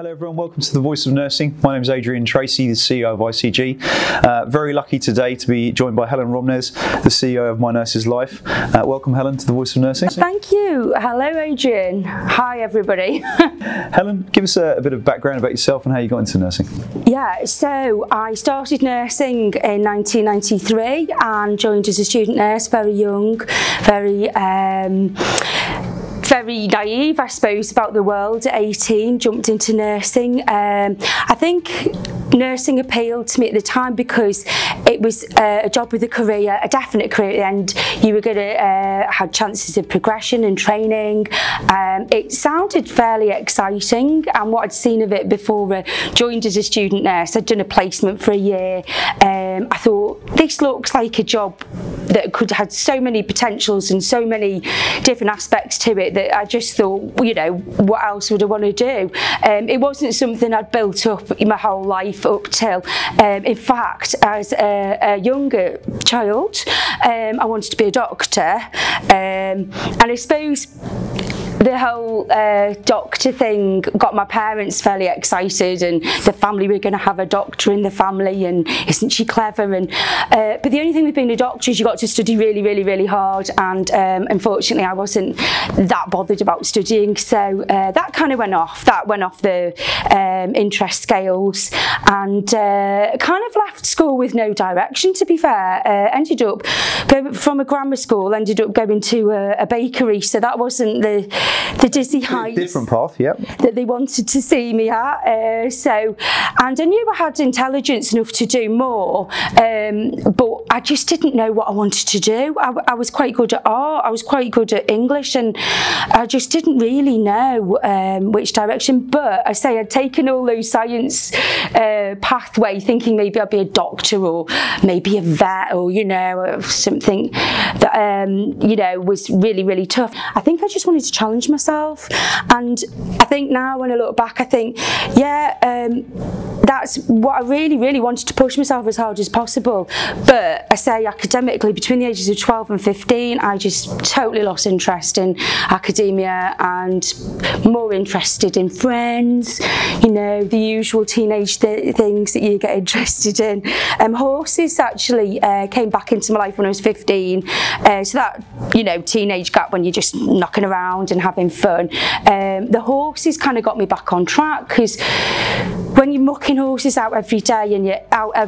Hello everyone, welcome to The Voice of Nursing. My name is Adrian Tracy, the CEO of ICG. Very lucky today to be joined by Helen Romnes, the CEO of My Nurse's Life. Welcome Helen to The Voice of Nursing. Thank you. Hello Adrian. Hi everybody. Helen, give us a bit of background about yourself and how you got into nursing. Yeah, so I started nursing in 1993 and joined as a student nurse, very young, very naive, I suppose, about the world at 18, jumped into nursing. I think nursing appealed to me at the time because it was a job with a career, a definite career at the end. You were going to have chances of progression and training. It sounded fairly exciting, and what I'd seen of it before I joined as a student nurse, I'd done a placement for a year. I thought, this looks like a job that could have so many potentials and so many different aspects to it that I just thought, you know, what else would I want to do? It wasn't something I'd built up my whole life up till. In fact, as a younger child, I wanted to be a doctor, and I suppose the whole doctor thing got my parents fairly excited, and the family were going to have a doctor in the family, and isn't she clever? And but the only thing with being a doctor is you got to study really hard, and unfortunately I wasn't that bothered about studying, so that kind of went off. That went off the interest scales, and kind of left school with no direction, to be fair. Ended up going from a grammar school, ended up going to a bakery, so that wasn't the dizzy heights. Different path, yeah. That they wanted to see me at. And I knew I had intelligence enough to do more, but I just didn't know what I wanted to do. I was quite good at art, I was quite good at English, and I just didn't really know which direction. But I say I'd taken all those science pathway, thinking maybe I'd be a doctor or maybe a vet, or, you know, something that you know, was really tough. I think I just wanted to challenge myself, and I think now when I look back, I think, yeah, that's what I really wanted, to push myself as hard as possible. But I say academically, between the ages of 12 and 15, I just totally lost interest in academia and more interested in friends, you know, the usual teenage things that you get interested in. Horses actually came back into my life when I was 15, so that, you know, teenage gap when you're just knocking around and having fun. The horses kind of got me back on track, because when you're mucking horses out every day and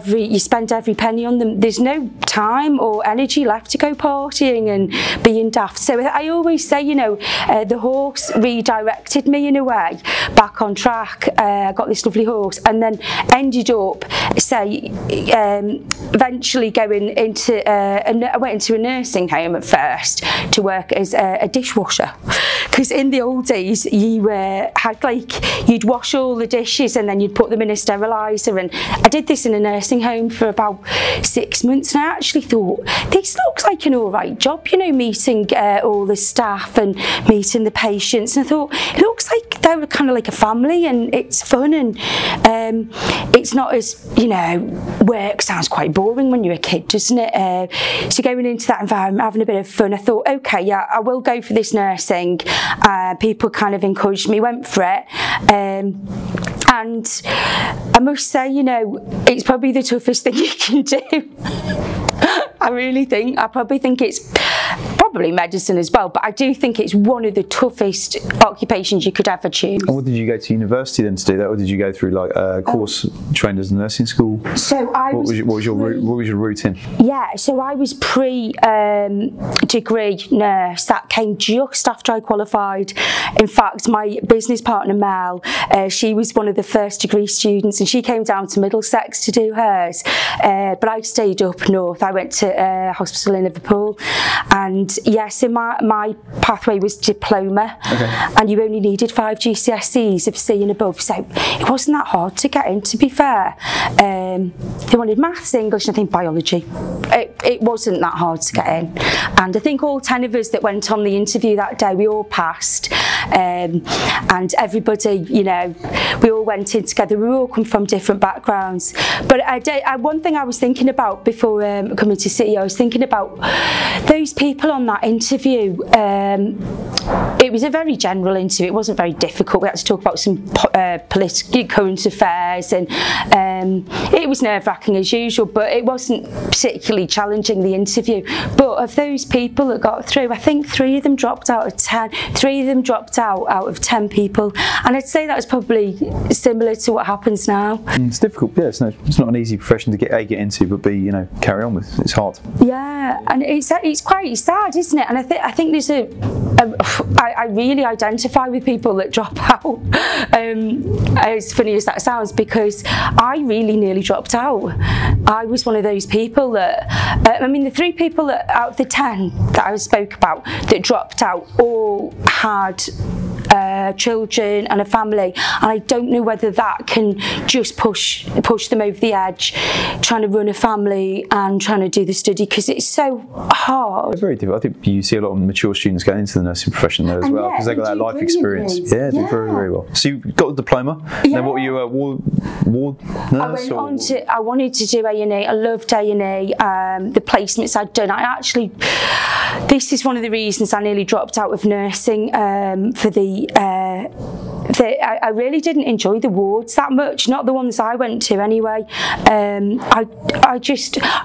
you spend every penny on them, there's no time or energy left to go partying and being daft. So I always say, you know, the horse redirected me in a way back on track. I got this lovely horse, and then ended up, say, eventually going into I went into a nursing home at first to work as a dishwasher, because in the old days you had, like, you'd wash all the dishes and then you'd put them in a steriliser, and I did this in a nursing home for about 6 months, and I actually thought, this looks like an alright job, you know, meeting all the staff and meeting the patients, and I thought, it looks like they were kind of like a family, and it's fun, and it's not as, you know, work sounds quite boring when you're a kid, doesn't it? So going into that environment, having a bit of fun, I thought, okay, yeah, I will go for this nursing. People kind of encouraged me, went for it. And I must say, you know, it's probably the toughest thing you can do. I probably think it's probably medicine as well, but I do think it's one of the toughest occupations you could ever choose. And what did you go to university then to do that, or did you go through like a course trained as a nursing school? So what was your route in? Yeah, so I was pre-degree nurse. That came just after I qualified. In fact, my business partner Mel, she was one of the first degree students, and she came down to Middlesex to do hers. But I stayed up north. I went to a hospital in Liverpool, and yeah, so my pathway was diploma, and you only needed 5 GCSEs of C and above, so it wasn't that hard to get in, to be fair. They wanted maths, English, and I think biology. It wasn't that hard to get in, and I think all 10 of us that went on the interview that day, we all passed, and everybody, you know, we all went in together. We all come from different backgrounds, but one thing I was thinking about before coming to see you, I was thinking about those people on that interview, it was a very general interview. It wasn't very difficult. We had to talk about some political current affairs, and it was nerve-wracking as usual, but it wasn't particularly challenging, the interview. But of those people that got through, I think 3 of them dropped out of 10. 3 of them dropped out of 10 people, and I'd say that was probably similar to what happens now. It's difficult, yeah. It's not an easy profession to get into, but B, you know, carry on with. It's hard. Yeah, and it's quite sad, isn't it? And I think there's I really identify with people that drop out. As funny as that sounds, because I really nearly dropped out. I was one of those people that, I mean, the 3 people out of the 10 that I spoke about that dropped out all had children and a family, and I don't know whether that can just push them over the edge, trying to run a family and trying to do the study, because it's so hard. It's very difficult. I think you see a lot of mature students going into the nursing profession there as well, because they've got that life experience. Yeah, they do very, very well. So you got the diploma, and then what were you, a ward nurse? I wanted to do A&E. I loved A&E. The placements I'd done, this is one of the reasons I nearly dropped out of nursing, I really didn't enjoy the wards that much, not the ones I went to anyway.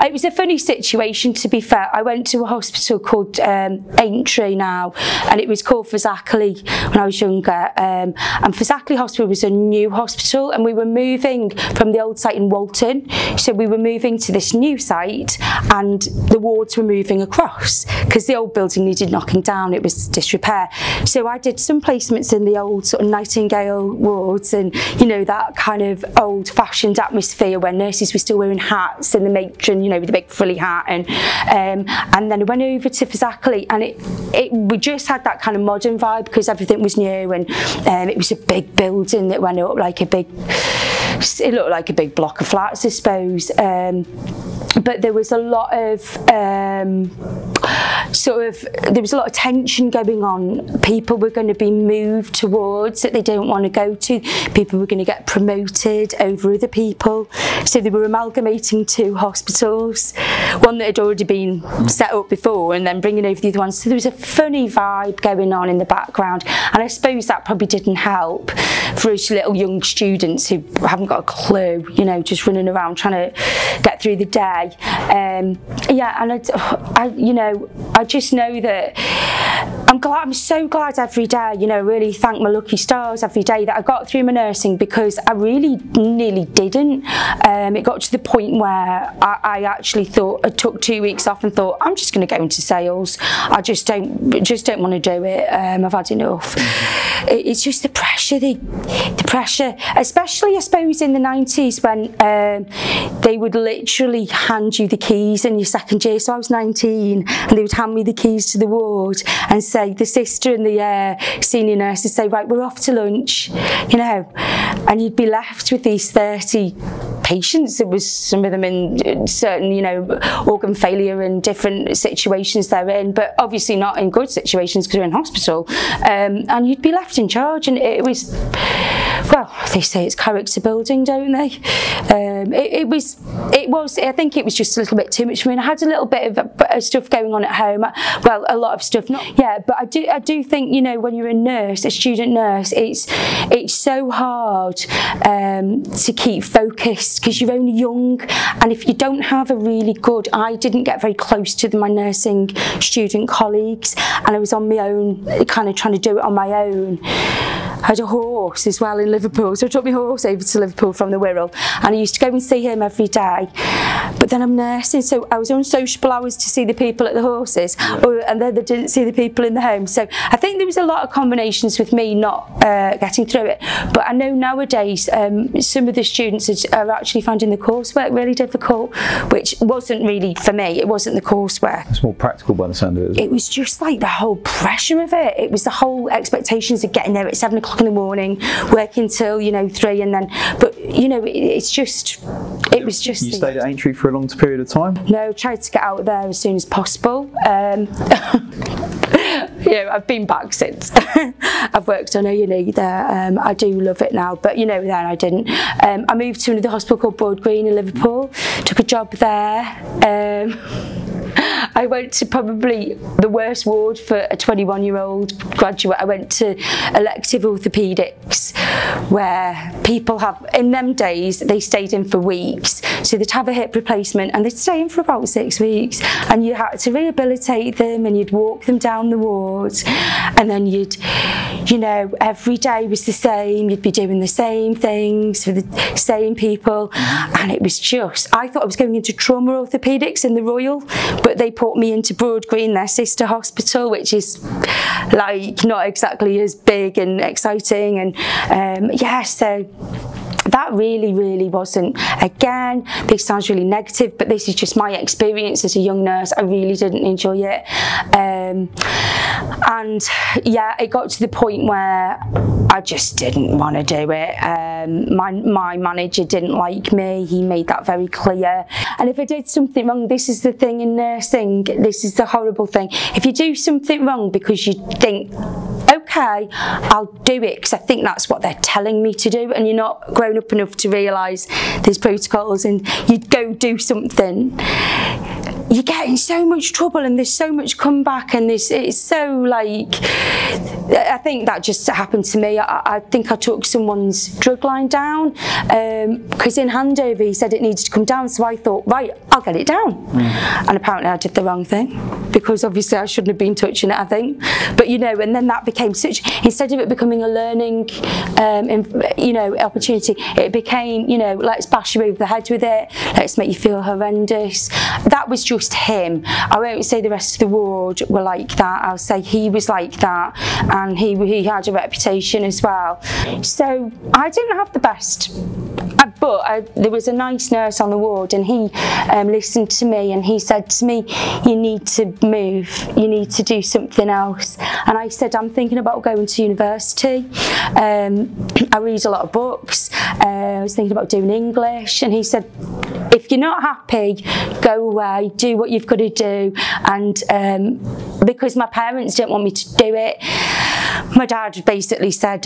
It was a funny situation, to be fair. I went to a hospital called Aintree now, and it was called Fazakerley when I was younger. And Fazakerley Hospital was a new hospital, and we were moving from the old site in Walton, so we were moving to this new site, and the wards were moving across because the old building needed knocking down. It was disrepair. So I did some placements in the old sort of Nightingale wards, and you know, that kind of old-fashioned atmosphere where nurses were still wearing hats, and the matron, you know, with the big frilly hat, and then I went over to Fazakerley, and we just had that kind of modern vibe because everything was new, and it was a big building that went up like it looked like a big block of flats, I suppose. But there was a lot of there was a lot of tension going on. People were going to be moved towards that they don't want to go to. People were going to get promoted over other people. So they were amalgamating 2 hospitals, one that had already been set up before, and then bringing over the other one. So there was a funny vibe going on in the background, and I suppose that probably didn't help for us little young students who haven't got a clue, you know, just running around trying to get through the day. Yeah, and I just know that I'm so glad every day, you know, really thank my lucky stars every day that I got through my nursing, because I really nearly didn't. It got to the point where I actually thought, I took 2 weeks off and thought, I'm just going to go into sales. I just don't want to do it. I've had enough. It's just the pressure, the pressure, especially I suppose in the 90s when they would literally hand you the keys in your second year. So I was 19, and they would hand me the keys to the ward and say, the sister and the senior nurse would say, right, we're off to lunch, you know, and you'd be left with these 30 patients. It was some of them in certain, you know, organ failure and different situations they're in, but obviously not in good situations because they're in hospital, and you'd be left in charge. And it was, well, they say it's character building, don't they? It was I think it was just a little bit too much for me. And I had a little bit of stuff going on at home, well, a lot of stuff, not, yeah, but I do think, you know, when you're a nurse, a student nurse, it's so hard to keep focused because you're only young, and if you don't have a really good, I didn't get very close to my nursing student colleagues, and I was on my own, kind of trying to do it on my own. I had a horse as well in Liverpool, so I took my horse over to Liverpool from the Wirral, and I used to go and see him every day. But then I'm nursing, so I was on sociable hours to see the people at the horses, and then I didn't see the people in the home. So I think there was a lot of combinations with me not getting through it. But I know nowadays some of the students are actually finding the coursework really difficult, which wasn't really for me. It wasn't the coursework. It's more practical by the sound of it. It was just like the whole pressure of it. It was the whole expectations of getting there at 7 o'clock in the morning, working till, you know, 3, and then, but you know, it was just. You stayed at Aintree for a long period of time? No, tried to get out there as soon as possible. You know, I've been back since. I've worked on A&E there. I do love it now, but you know, then I didn't. I moved to another hospital called Broad Green in Liverpool. Took a job there. I went to probably the worst ward for a 21-year-old graduate. I went to elective orthopaedics, where people have, in them days, they stayed in for weeks. So they'd have a hip replacement and they'd stay in for about 6 weeks, and you had to rehabilitate them and you'd walk them down the ward, and then you'd, you know, every day was the same. You'd be doing the same things for the same people, and it was just, I thought I was going into trauma orthopaedics in the Royal, but they put me into Broad Green, their sister hospital, which is like not exactly as big and exciting, and yeah, so that really wasn't, again, this sounds really negative, but this is just my experience as a young nurse. I really didn't enjoy it, and yeah, it got to the point where I just didn't want to do it. My manager didn't like me, he made that very clear, and if I did something wrong, this is the thing in nursing, this is the horrible thing, if you do something wrong because you think, okay, I'll do it because I think that's what they're telling me to do, and you're not grown up enough to realise there's protocols, and you go do something, you get in so much trouble, and there's so much comeback, and it's so like, I think that just happened to me. I think I took someone's drug line down because in handover he said it needed to come down, so I thought, right, I'll get it down, and apparently I did the wrong thing, because obviously I shouldn't have been touching it, I think, but you know, and then that became such, instead of it becoming a learning you know, opportunity, it became, you know, let's bash you over the head with it, let's make you feel horrendous. That was just him. I won't say the rest of the ward were like that, I'll say he was like that, and he had a reputation as well. So I didn't have the best, but there was a nice nurse on the ward, and he listened to me, and he said to me, you need to move, you need to do something else. And I said, I'm thinking about going to university. I read a lot of books, I was thinking about doing English, and he said, if you're not happy, go away, do what you've got to do. And because my parents didn't want me to do it, my dad basically said,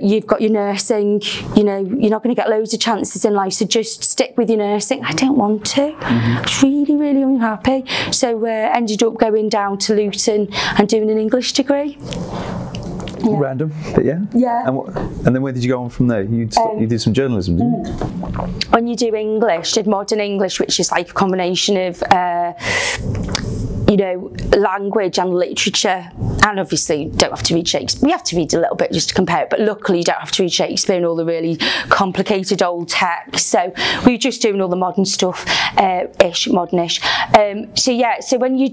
you've got your nursing, you know, you're not going to get loads of chances in life, so just stick with your nursing. I don't want to. I was really unhappy, so ended up going down to Luton and doing an English degree. Yeah. Random, but yeah. Yeah. And then where did you go on from there? You did some journalism, didn't you? When you do English, did modern English, which is like a combination of you know, language and literature, and obviously you don't have to read Shakespeare. We have to read a little bit just to compare it, but luckily you don't have to read Shakespeare and all the really complicated old text, so we were just doing all the modern stuff, modernish. So yeah, so when you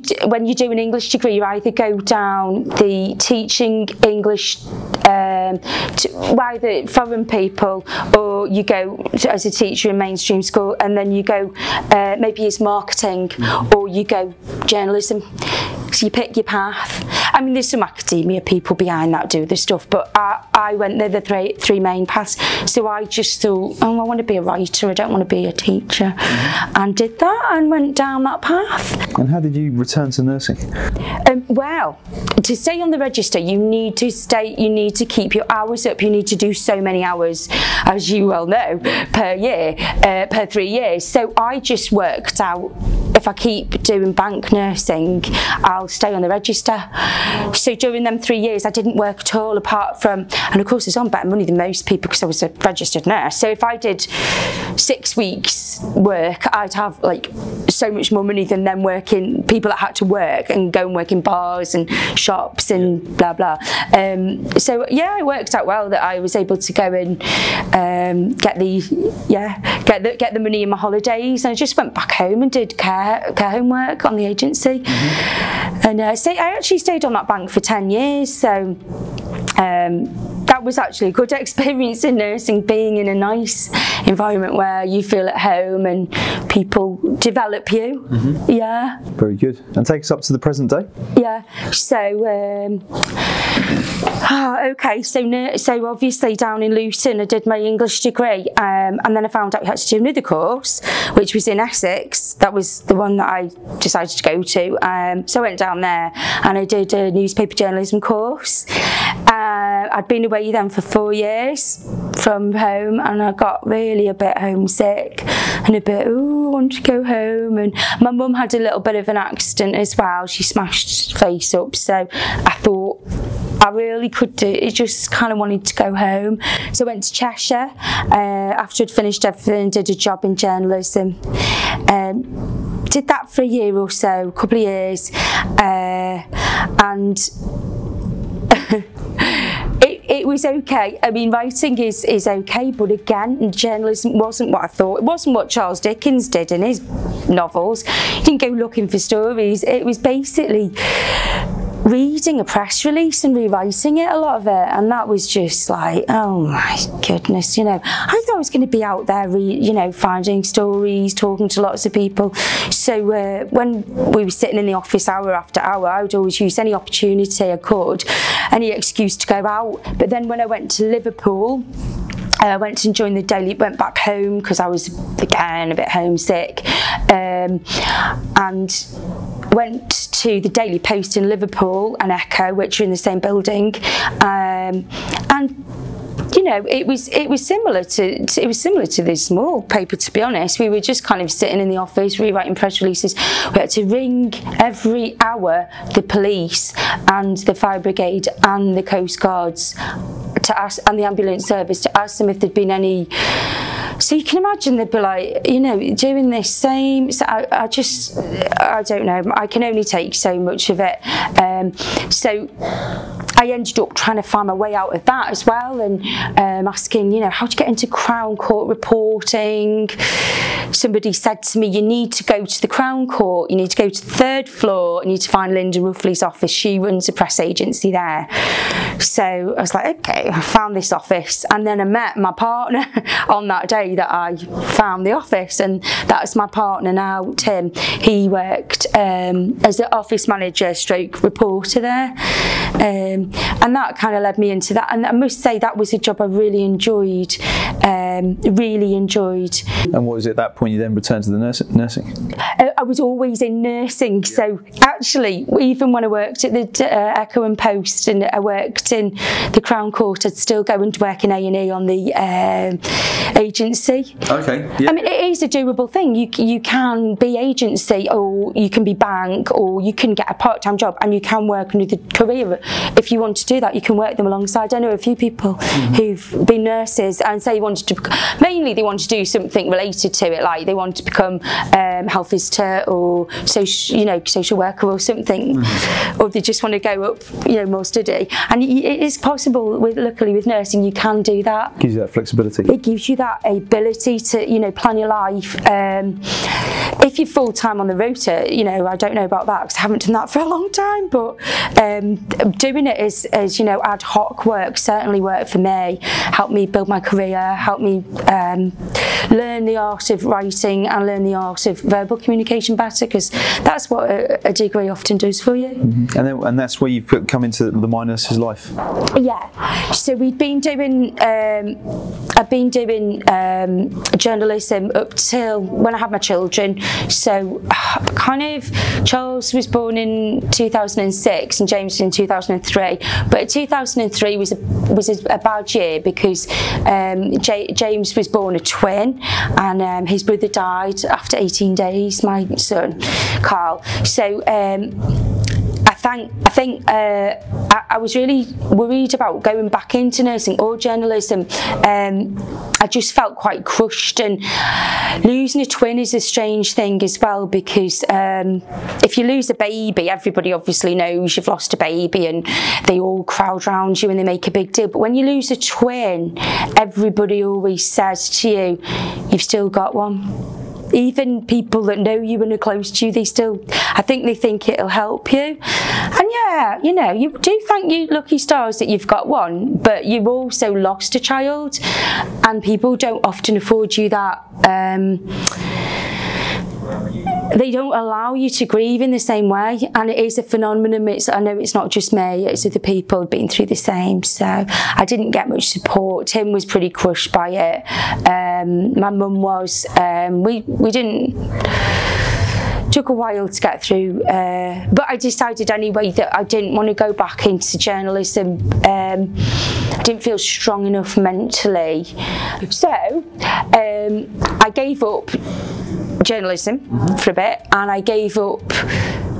do an English degree, you either go down the teaching English to either foreign people, or you go as a teacher in mainstream school, and then you go maybe as marketing, or you go journalism. So you pick your path. I mean, there's some academia people behind that do this stuff, but I went there the three main paths. So I just thought, oh, I want to be a writer, I don't want to be a teacher, and did that and went down that path. And how did you return to nursing? Well, to stay on the register, you need to keep your hours up, you need to do so many hours, as you well know, per year, per 3 years. So I just worked out, if I keep doing bank nursing, I'll stay on the register. So during them 3 years, I didn't work at all, apart from, and of course I was on better money than most people because I was a registered nurse. So if I did 6 weeks work, I'd have like so much more money than them working, people that had to work and go and work in bars and shops and blah blah. So yeah, it worked out well that I was able to go and get the money in my holidays, and I just went back home and did care home work on the agency. And I actually stayed on that bank for 10 years, so that was actually a good experience in nursing, being in a nice environment where you feel at home and people develop you. Yeah. Very good. And take us up to the present day. Yeah. So okay, so obviously down in Luton I did my English degree, and then I found out I had to do another course, which was in Essex. That was the one that I decided to go to. So I went down there and I did a newspaper journalism course. I'd been away then for 4 years from home, and I got really a bit homesick, and a bit, oh, I want to go home. And my mum had a little bit of an accident as well. She smashed her face up, so I thought I really could do it. Just kind of wanted to go home. So I went to Cheshire after I'd finished everything, did a job in journalism. Did that for a year or so, a couple of years, and it was okay. I mean, writing is okay, but again, journalism wasn't what I thought. It wasn't what Charles Dickens did in his novels. He didn't go looking for stories. It was basically reading a press release and rewriting it, a lot of it, and that was just like, oh my goodness, you know. I thought I was going to be out there, you know, finding stories, talking to lots of people. So when we were sitting in the office hour after hour, I would always use any opportunity I could, any excuse to go out. But then when I went to Liverpool, I went and joined the Daily, went back home because I was again a bit homesick, and went to the Daily Post in Liverpool and Echo, which are in the same building, and you know, it was similar to the small paper, to be honest. We were just kind of sitting in the office rewriting press releases. We had to ring every hour the police and the fire brigade and the coast guards to ask, and the ambulance service, to ask them if there'd been any. So you can imagine they'd be like, you know, doing this same. So I don't know. I can only take so much of it. So I ended up trying to find my way out of that as well, and asking, you know, how to get into Crown Court reporting. Somebody said to me, you need to go to the Crown Court, you need to go to the 3rd floor, you need to find Linda Ruffley's office, she runs a press agency there. So I was like, okay, I found this office, and then I met my partner on that day that I found the office, and that's my partner now, Tim. He worked as an office manager stroke reporter there, and that kind of led me into that, and I must say that was a job I really enjoyed, really enjoyed. And what was it at that point you then returned to the nursing? I was always in nursing, so actually even when I worked at the Echo and Post and I worked in the Crown Court, I'd still go and work in A&E on the agency. Okay. Yeah. I mean, it is a doable thing. You can be agency, or you can be bank, or you can get a part-time job, and you can work another career. If you want to do that, you can work them alongside. I know a few people who've been nurses and say mainly they want to do something related to it, like they want to become health visitor or social worker or something, or they just want to go up, you know, more study. And it is possible luckily with nursing, you can do that. Gives you that flexibility. It gives you that ability to, you know, plan your life. If you're full time on the rota, you know, I don't know about that because I haven't done that for a long time, but doing it as you know, ad hoc work certainly worked for me, helped me build my career, helped me learn the art of writing and learn the art of verbal communication better, because that's what a degree often does for you. And that's where you've come into the My Nurse's Life. Yeah, so we'd been doing I've been doing journalism up till when I had my children. So kind of, Charles was born in 2006 and James in 2003, but 2003 was a bad year because James was born a twin, and his brother died after 18 days, my son Carl. So I think I was really worried about going back into nursing or journalism. I just felt quite crushed, and losing a twin is a strange thing as well, because if you lose a baby, everybody obviously knows you've lost a baby and they all crowd around you and they make a big deal. But when you lose a twin, everybody always says to you, you've still got one. Even people that know you and are close to you, I think they think it'll help you. And yeah, you know, you do thank you lucky stars that you've got one, but you've also lost a child, and people don't often afford you that. They don't allow you to grieve in the same way, and it is a phenomenon. I know it's not just me, it's other people who've been through the same. So I didn't get much support. Tim was pretty crushed by it. My mum was. We didn't. Took a while to get through, but I decided anyway that I didn't want to go back into journalism. I didn't feel strong enough mentally. So I gave up journalism for a bit, and I gave up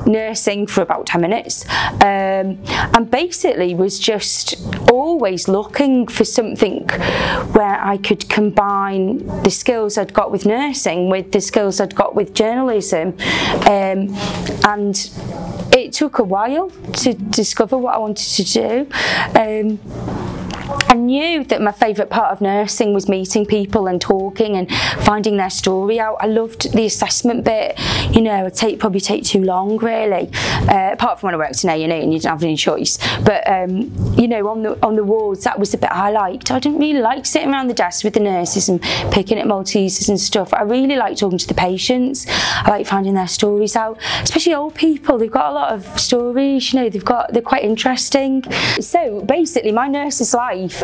nursing for about 10 minutes, and basically was just always looking for something where I could combine the skills I'd got with nursing with the skills I'd got with journalism, and it took a while to discover what I wanted to do. I knew that my favourite part of nursing was meeting people and talking and finding their story out. I loved the assessment bit. You know, it'd probably take too long, really. Apart from when I worked in A&E and you didn't have any choice. But you know, on the wards, that was the bit I liked. I didn't really like sitting around the desk with the nurses and picking at Maltesers and stuff. I really liked talking to the patients. I like finding their stories out, especially old people. They've got a lot of stories. You know, they're quite interesting. So basically, my nurse's life,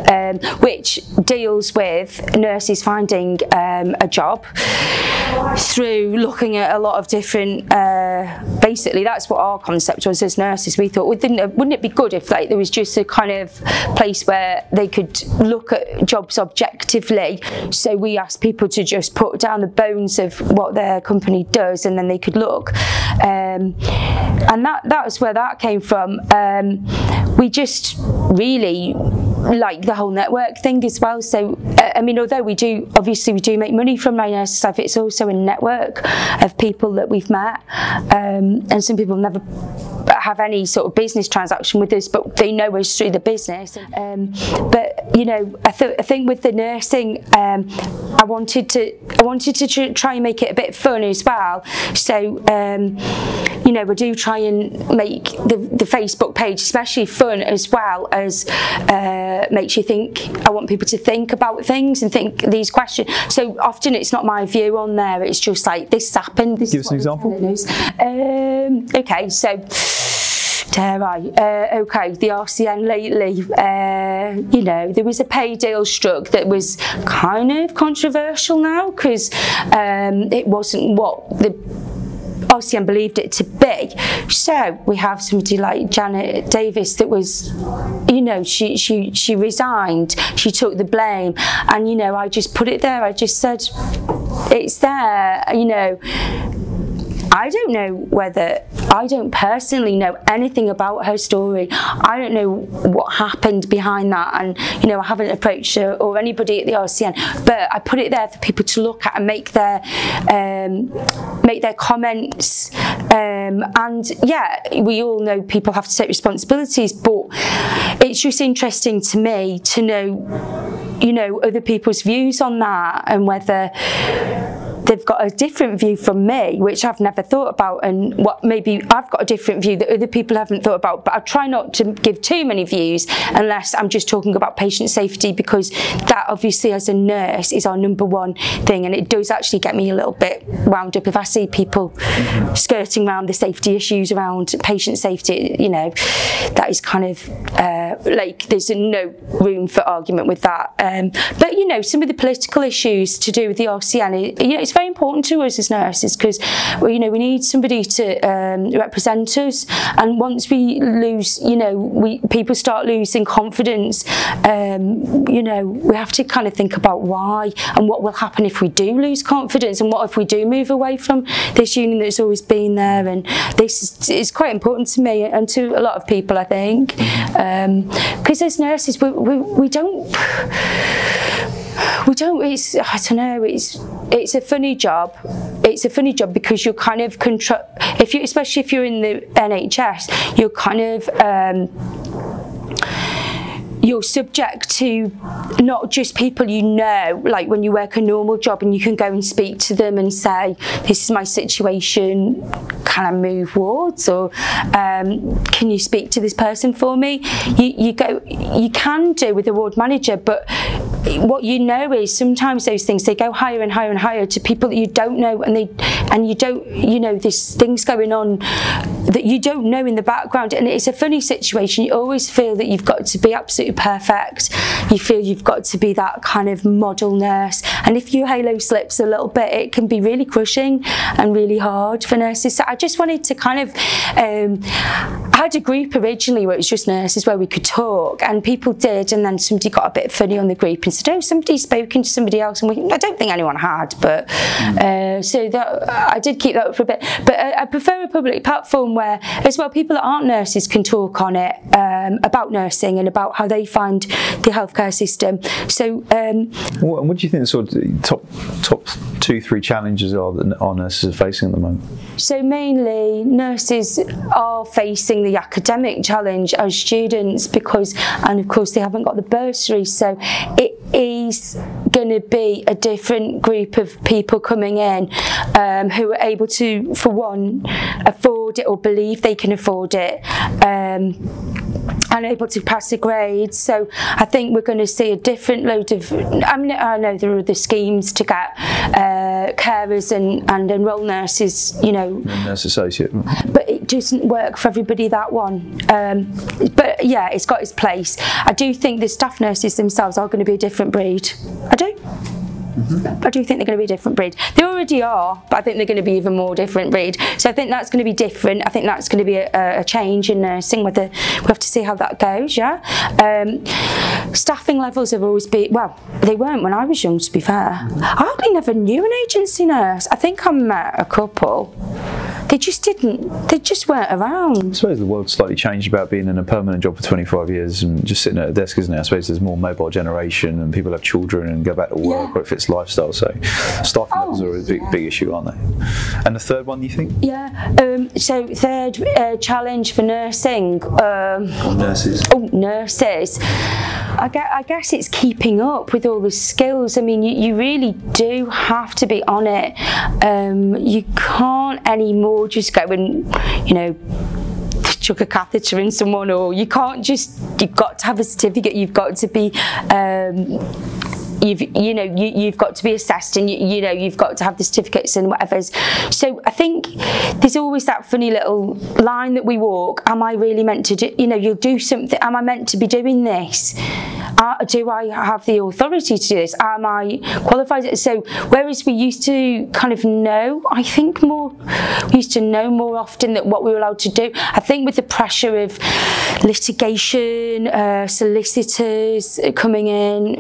which deals with nurses finding a job through looking at a lot of different, basically that's what our concept was as nurses. We thought, wouldn't it be good if like there was just a kind of place where they could look at jobs objectively? So we asked people to just put down the bones of what their company does, and then they could look, and that was where that came from. We just really like the whole network thing as well. So I mean, although we do make money from my nurses life, it's also a network of people that we've met, and some people never have any sort of business transaction with us, but they know us through the business. But you know, I think with the nursing, I wanted to try and make it a bit fun as well. So you know, we do try and make the Facebook page especially fun, as well as makes you think. I want people to think about things and think these questions. So often it's not my view on there, it's just like, this happened. This Give us an example. Okay, so dare I? Okay, the RCN lately, you know, there was a pay deal struck that was kind of controversial now, because it wasn't what the RCN believed it to be. So we have somebody like Janet Davis that was, you know, she resigned, she took the blame, and you know, I just put it there. I just said, it's there, you know. I don't personally know anything about her story. I don't know what happened behind that, and you know, I haven't approached her or anybody at the RCN, but I put it there for people to look at and make their comments, and yeah, we all know people have to take responsibilities, but it's just interesting to me to know, you know, other people's views on that, and whether they've got a different view from me, which I've never thought about, and what maybe I've got a different view that other people haven't thought about. But I try not to give too many views unless I'm just talking about patient safety, because that obviously as a nurse is our #1 thing, and it does actually get me a little bit wound up if I see people skirting around the safety issues around patient safety. You know, that is kind of like, there's no room for argument with that. But you know, some of the political issues to do with the RCN, you know, it's very important to us as nurses, because you know, we need somebody to represent us, and once we lose, you know, people start losing confidence, you know, we have to kind of think about why and what will happen if we do lose confidence, and what if we do move away from this union that's always been there. And this is quite important to me and to a lot of people, I think, because as nurses we don't, it's, I don't know, it's a funny job. It's a funny job because you're kind of especially if you're in the NHS, you're kind of you're subject to not just people you know, like when you work a normal job and you can go and speak to them and say, this is my situation, can I move wards, or can you speak to this person for me? You can do with a ward manager, but what you know is sometimes those things, they go higher and higher and higher to people that you don't know, and you don't, you know, there's things going on that you don't know in the background, and it's a funny situation. You always feel that you've got to be absolutely perfect. You feel you've got to be that kind of model nurse, and if your halo slips a little bit, it can be really crushing and really hard for nurses. So I just wanted to kind of I had a group originally where it was just nurses where we could talk, and people did, and then somebody got a bit funny on the group and said, oh, somebody's spoken to somebody else, and I don't think anyone had, but so that I did keep that up for a bit. But I prefer a public platform where as well people that aren't nurses can talk on it about nursing and about how they find the healthcare system. So what do you think the sort of top 2-3 challenges are that our nurses are facing at the moment? So mainly nurses are facing the academic challenge as students because, and of course they haven't got the bursary, so it is going to be a different group of people coming in who are able to, for one, afford it or believe they can afford it, and able to pass the grades. So I think we're going to see a different load of, I mean, I know there are other schemes to get carers and enrol nurses, you know. Nurse associate. But it doesn't work for everybody, that one. But yeah, it's got its place. I do think the staff nurses themselves are going to be a different breed. I do. I do think they're going to be a different breed. They already are, but I think they're going to be even more different breed. So I think that's going to be different. I think that's going to be a change in nursing. Whether we have to see how that goes. Yeah. Staffing levels have always been, well, they weren't when I was young, to be fair. I hardly never knew an agency nurse. I think I met a couple. They just didn't, they just weren't around. I suppose the world's slightly changed about being in a permanent job for 25 years and just sitting at a desk, isn't it? I suppose there's more mobile generation and people have children and go back to work, or it fits lifestyle, so staffing levels are a big issue, aren't they? And the third one, you think? Yeah, so third challenge for nursing. Nurses. Oh, nurses. I guess it's keeping up with all the skills. I mean, you really do have to be on it. You can't anymore just go and, you know, chuck a catheter in someone, or you can't just, you've got to have a certificate, you've got to be you've got to be assessed, and you know you've got to have the certificates and whatever. So I think there's always that funny little line that we walk. Am I really meant to do, you know, you'll do something, am I meant to be doing this? Do I have the authority to do this? Am I qualified? So whereas we used to kind of know, I think we used to know more often that what we were allowed to do. I think with the pressure of litigation, solicitors coming in,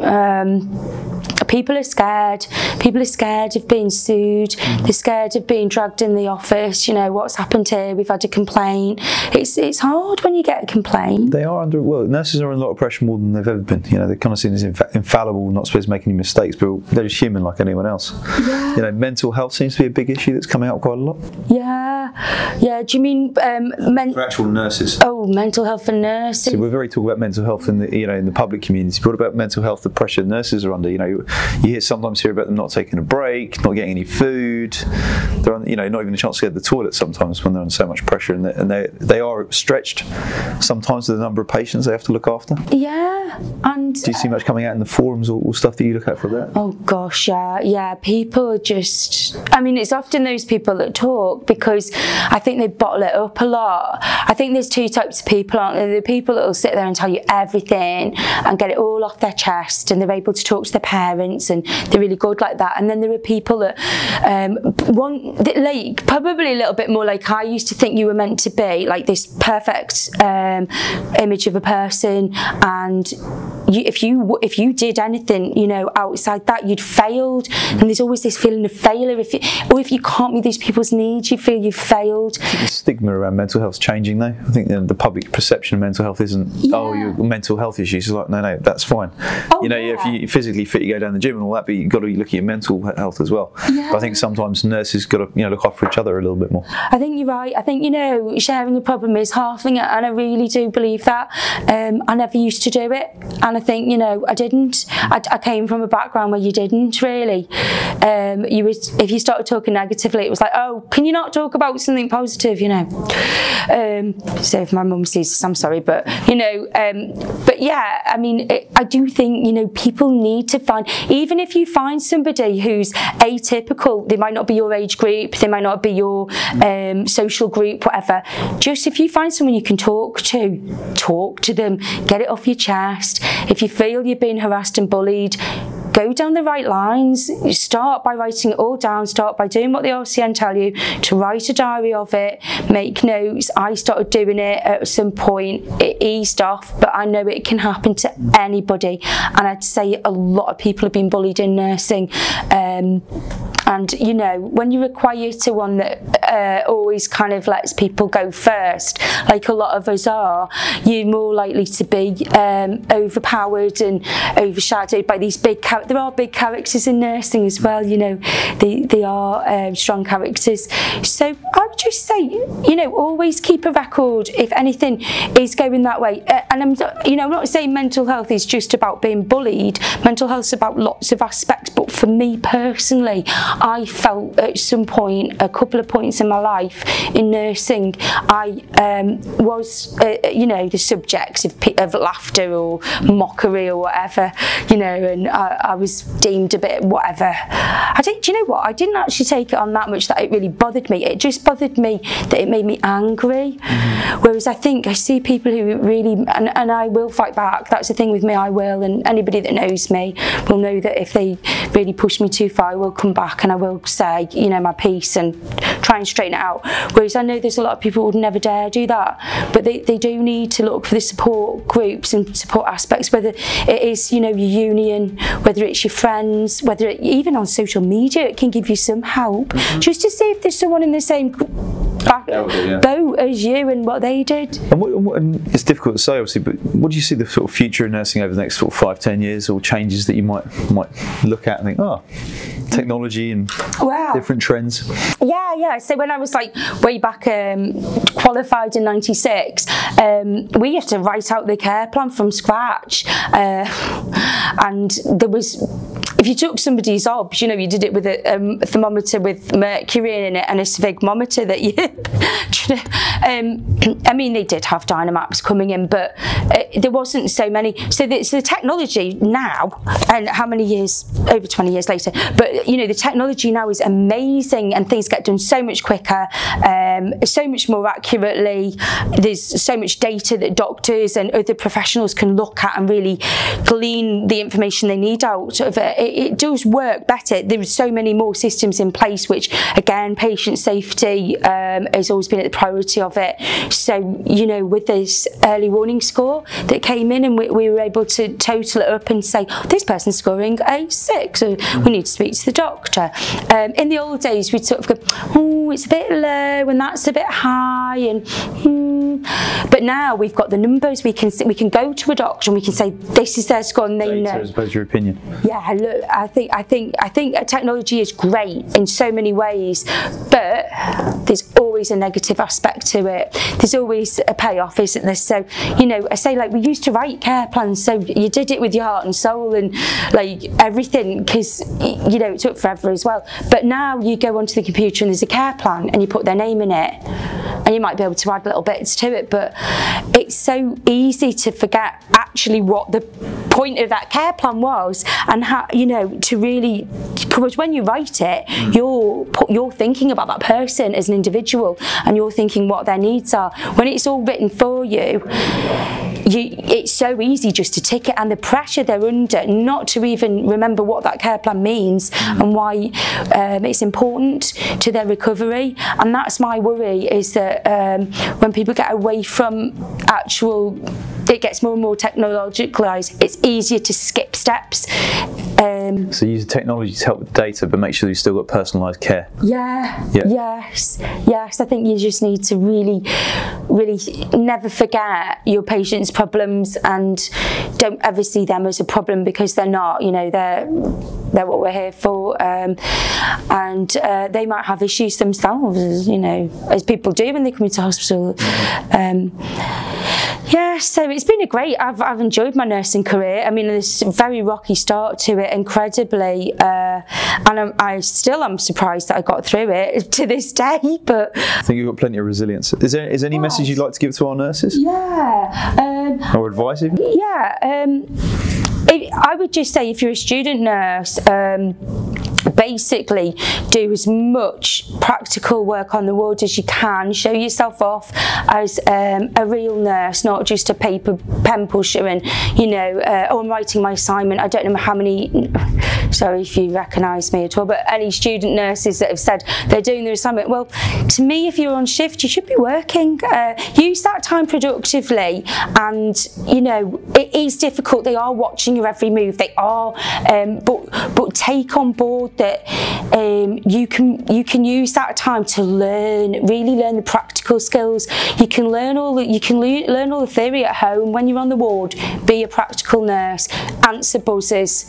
people are scared. People are scared of being sued. They're scared of being dragged in the office. You know, what's happened here? We've had a complaint. It's hard when you get a complaint. They are under, well, nurses are under a lot of pressure more than they've ever been. You know, they're kind of seen as infallible, not supposed to make any mistakes, but they're just human like anyone else. Yeah. You know, mental health seems to be a big issue that's coming out quite a lot. Yeah, yeah. Do you mean for actual nurses? Oh, mental health for nurses. So we're very talking about mental health in the, you know, in the public community. What about mental health? The pressure nurses are under. You know, you sometimes hear about them not taking a break, not getting any food. They're on, you know, not even a chance to get to the toilet sometimes when they're under so much pressure, and they are stretched sometimes to the number of patients they have to look after. Yeah, and do you see much coming out in the forums or stuff that you look at for that? Oh gosh, yeah. People are just, I mean, it's often those people that talk because I think they bottle it up a lot. I think there's two types of people, aren't there? The people that will sit there and tell you everything and get it all off their chest, and they're able to talk to their parents, and they're really good like that. And then there are people that want, like, probably a little bit more like I used to think you were meant to be, like this perfect image of a person, and if you did anything, you know, outside that, you'd failed. And there's always this feeling of failure. If you can't meet these people's needs, you feel you've failed. The stigma around mental health's changing though. I think the public perception of mental health isn't, oh, you've got mental health issues. It's like, no, that's fine. Oh, you know, yeah. If you're physically fit, you go down the gym and all that, but you've got to look at your mental health as well. Yeah. But I think sometimes nurses got to, you know, look after each other a little bit more. I think you're right. I think, you know, sharing a problem is halving it, and I really do believe that. I never used to do it, and I think, you know, I didn't. I came from a background where you didn't really. If you started talking negatively, it was like, oh, can you not talk about something positive, you know? So if my mum sees this, I'm sorry, but, you know, but yeah, I mean, I do think, you know, people need to find, even if you find somebody who's atypical, they might not be your age group, they might not be your social group, whatever, just if you find someone you can talk to them, get it off your chest. If you feel you're being harassed and bullied, go down the right lines. You start by writing it all down, start by doing what the RCN tell you, to write a diary of it, make notes. I started doing it at some point, it eased off, but I know it can happen to anybody, and I'd say a lot of people have been bullied in nursing. And you know, when you require to one that always kind of lets people go first, like a lot of us are, you're more likely to be overpowered and overshadowed by these big characters. There are big characters in nursing as well, you know, they are strong characters. So I would just say, you know, always keep a record if anything is going that way. And I'm not saying mental health is just about being bullied. Mental health is about lots of aspects, but for me personally, I felt at some point, a couple of points in my life in nursing, I was, you know, the subject of laughter or mockery or whatever, you know, and I was deemed a bit whatever. Do you know what? I didn't actually take it on that much that it really bothered me. It just bothered me that it made me angry. Whereas I think I see people who really, and I will fight back. That's the thing with me, I will, and anybody that knows me will know that if they really push me too far, I will come back and I will say, you know, my piece and try and straighten it out. Whereas I know there's a lot of people who would never dare do that, but they do need to look for the support groups and support aspects, whether it is, you know, your union, whether it's your friends, whether even on social media it can give you some help, just to see if there's someone in the same boat as you and what they did. And it's difficult to say obviously, but what do you see the sort of future of nursing over the next sort of 5-10 years, or changes that you might look at and think, oh, technology and different trends? Yeah. So when I was like way back qualified in '96, we had to write out the care plan from scratch, and there was, if you took somebody's obs, you know, you did it with a thermometer with mercury in it and a sphygmometer that you I mean, they did have Dynamaps coming in, but there wasn't so many. So the technology now, and how many years, over 20 years later, but you know, the technology now is amazing and things get done so much quicker, so much more accurately. There's so much data that doctors and other professionals can look at and really glean the information they need out of it. It does work better. There are so many more systems in place, which again, patient safety has always been at the priority of it. So, you know, with this early warning score that came in, and we were able to total it up and say, oh, this person's scoring a 6, so we need to speak to the doctor. In the old days, we'd sort of go, oh, it's a bit low and that's a bit high, and but now we've got the numbers. We can go to a doctor and we can say, this is their score, and they know. As opposed to your opinion. Yeah, look, I think technology is great in so many ways, but there's always a negative aspect to it. There's always a payoff, isn't there? So, you know, I say, like, we used to write care plans, so you did it with your heart and soul and like everything, because, you know, it took forever as well. But now you go onto the computer and there's a care plan and you put their name in it, and you might be able to add little bits to it, but it's so easy to forget actually what the point of that care plan was, and how, you know, to really, because when you write it, you're thinking about that person as an individual, and you're thinking what their needs are. When it's all written for you, it's so easy just to tick it, and the pressure they're under not to even remember what that care plan means and why it's important to their recovery. And that's my worry, is that when people get away from actual, it gets more and more technologicalised, it's easier to skip steps. So use technology to help with data, but make sure you've still got personalised care. Yes. I think you just need to really never forget your patient's problems, and don't ever see them as a problem, because they're not. You know, they're what we're here for, and they might have issues themselves, as you know, as people do when they come into hospital. Yeah, so it's been a great. I've enjoyed my nursing career. I mean, there's a very rocky start to it, incredibly, and I still am surprised that I got through it to this day. But I think you've got plenty of resilience. Is there any message you'd like to give to our nurses? Yeah. Or advice even? Yeah. I would just say, if you're a student nurse, basically do as much practical work on the ward as you can. Show yourself off as a real nurse, not just a pen pusher and, you know, oh, I'm writing my assignment. I don't know how many, sorry if you recognise me at all, but any student nurses that have said they're doing their assignment. Well, to me, if you're on shift, you should be working. Use that time productively, and, you know, it is difficult. They are watching your every move. They are, but take on board that you can use that time to really learn the practical skills. You can learn all the theory at home. When you're on the ward, be a practical nurse. Answer buzzers.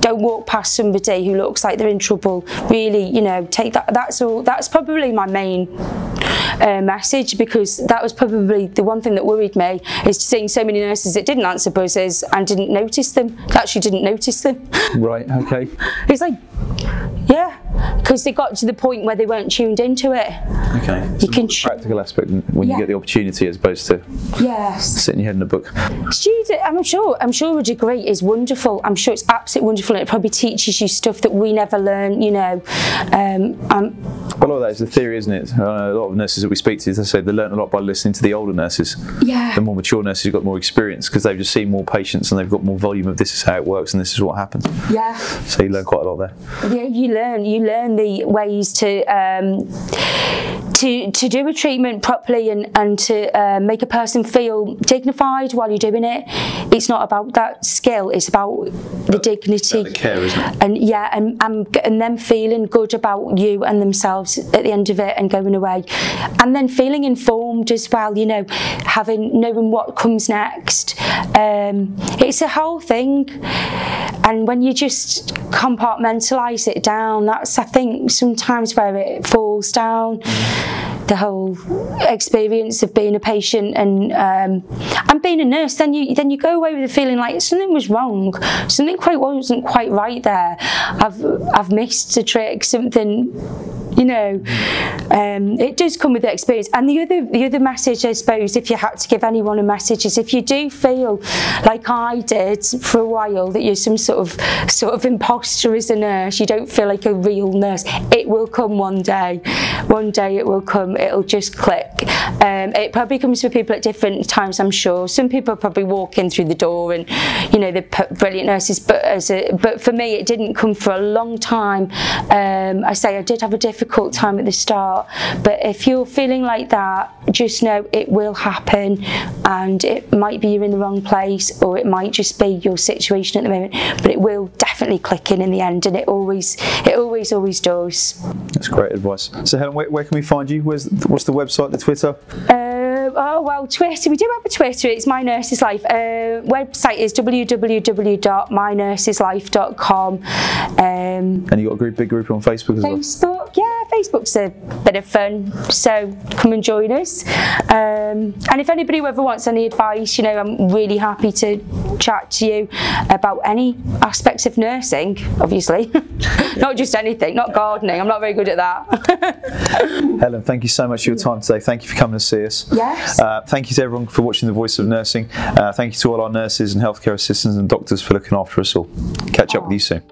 Don't walk past somebody who looks like they're in trouble. Really, you know, take that. That's all. That's probably my main message, because that was probably the one thing that worried me, is seeing so many nurses that didn't answer buzzers and didn't notice them. Actually, didn't notice them. Right. Okay. It's like, yeah, because they got to the point where they weren't tuned into it. Okay. You can practical aspect when you get the opportunity, as opposed to sitting your head in a book. Student, I'm sure a degree is wonderful. I'm sure it's absolutely wonderful, and it probably teaches you stuff that we never learn. You know, a lot of that is the theory, isn't it? A lot of nurses that we speak to, they say they learn a lot by listening to the older nurses. Yeah. The more mature nurses who've got more experience, because they've just seen more patients and they've got more volume of this is how it works and this is what happens. Yeah. So you learn quite a lot there. Yeah, you learn the ways to do a treatment properly and to make a person feel dignified while you're doing it. It's not about that skill, it's about the dignity. About the care, isn't it? And yeah, and them feeling good about you and themselves at the end of it and going away. And then feeling informed as well, you know, knowing what comes next. It's a whole thing. And when you just compartmentalise it down, that's, I think, sometimes where it falls down. The whole experience of being a patient and being a nurse, then you go away with a feeling like something was wrong, something wasn't quite right there. I've missed a trick, something, you know. It does come with the experience. And the other message, I suppose, if you had to give anyone a message, is if you do feel like I did for a while, that you're some sort of imposter as a nurse, you don't feel like a real nurse, it will come one day. One day it will come. It'll just click. It probably comes for people at different times, I'm sure. Some people probably walk in through the door and, you know, they're brilliant nurses, but for me it didn't come for a long time. I say I did have a difficult time at the start, but if you're feeling like that, just know it will happen, and it might be you're in the wrong place, or it might just be your situation at the moment, but it will definitely click in the end, and it always does. That's great advice. So Helen, where can we find you? What's the website, the Twitter? Oh, well, Twitter, we do have a Twitter, it's My Nurse's Life. Website is www.mynurseslife.com. And you got a big group on Facebook as well? Facebook, yeah, Facebook's a bit of fun, so come and join us. And if anybody ever wants any advice, you know, I'm really happy to chat to you about any aspects of nursing, obviously. Not just anything, not gardening, I'm not very good at that. Helen, thank you so much for your time today. Thank you for coming to see us. Yes. Thank you to everyone for watching The Voice of Nursing. Thank you to all our nurses and healthcare assistants and doctors for looking after us all. Catch up with you soon.